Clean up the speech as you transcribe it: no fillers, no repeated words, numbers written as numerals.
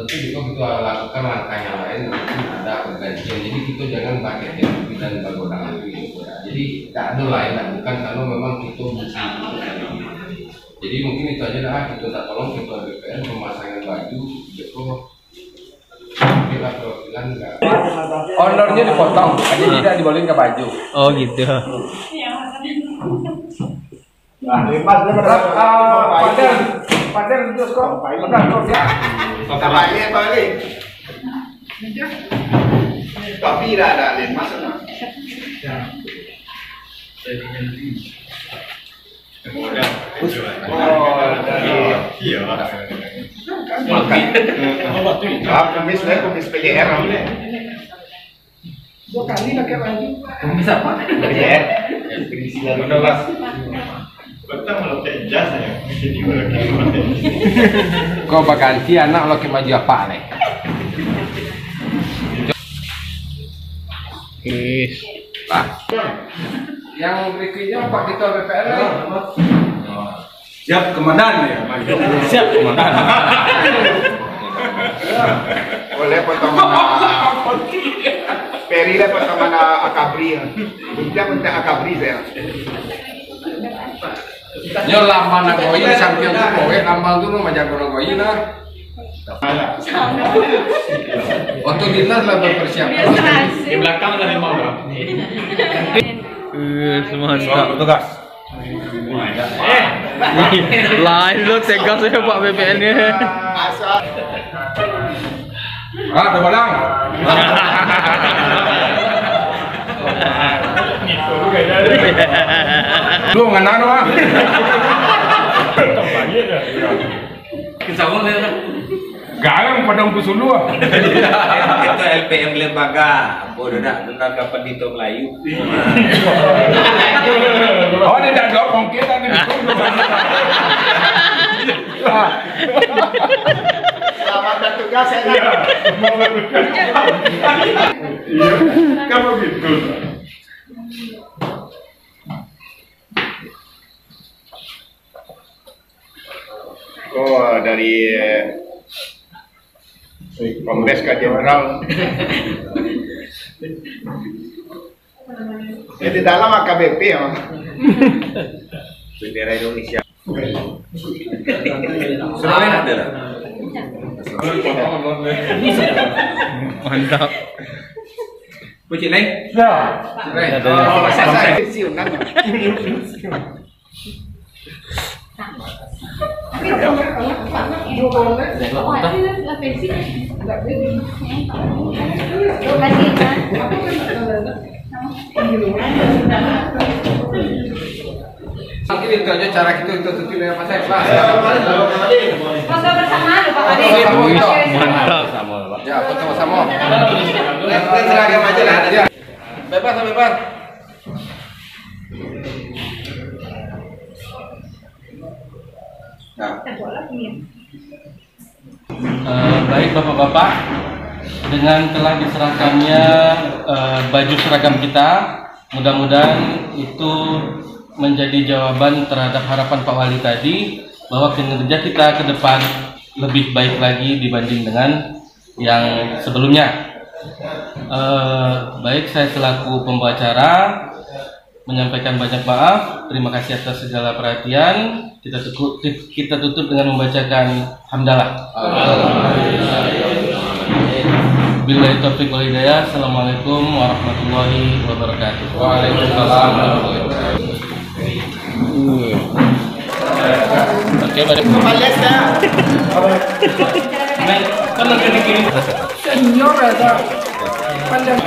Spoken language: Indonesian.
tentu juga kita lakukan langkah yang lain, mungkin ada pergantian. Jadi kita jangan pakai teori dan bagoda lagi gitu ya. Jadi tak ada lain, tak bukan kalau memang kita bisa. Jadi mungkin itu aja dah, kita tak tolong ketua BPN pemasangan baju, gitu. Kita perwakilan enggak. Honornya dipotong, aja tidak dibalikin ke baju. Oh gitu. Padahal terus kok. Balik. Tapi tidak ada lain masalah. Kumis PDR. Dua kali pakai baju. Kumis apa? PDR. Kau ganti anak lo ke baju apa nih? Nah, yang berikutnya Pak Ketua BPN nih. Siap komandan ya. Siap komandan. Boleh potong mana? Peri lah potong mana akabri. Dia minta akabri saya. Yo lambang nak koi sampai tu kowe lambang tu nama jago nak koi na. Waktu dinas lah berpersiapan. Di belakang ada mau dah. Semantap. Tugas. Lain lo tegas saya Pak BPN ni. Ada balang. Lu ngana doa. Kesawang dia. Galang padang pusulu. Itu LPM lembaga, bodoh nak tenaga pendidik Melayu. Oh, dia dah jawab konkret tadi. Selamat bertugas saya. Kamu gitu. Oh, dari Kongres ke Jenderal. Di dalam AKBP ya. Bendera Indonesia. Mantap. Pucik lain? Oh, saya pensiun kan. Mungkin itu aja cara kita tutup dengan Pak Sek. Foto bersama lho Pak Ade. Mantap. Ya, foto sama-sama. Seragam aja lah. Bebas, bebas. Baik Bapak-Bapak, dengan telah diserahkannya baju seragam kita, mudah-mudahan itu menjadi jawaban terhadap harapan Pak Wali tadi bahwa kinerja kita ke depan lebih baik lagi dibanding dengan yang sebelumnya. Baik, saya selaku pembawa acara menyampaikan banyak maaf. Terima kasih atas segala perhatian. Kita tutup dengan membacakan hamdalah. Billahi taufiq wal hidayah. Assalamualaikum warahmatullahi wabarakatuh. Waalaikumsalam warahmatullahi wabarakatuh. Oke, balik. Males dah. Kan lagi dikirim. Senior ada. Pandang.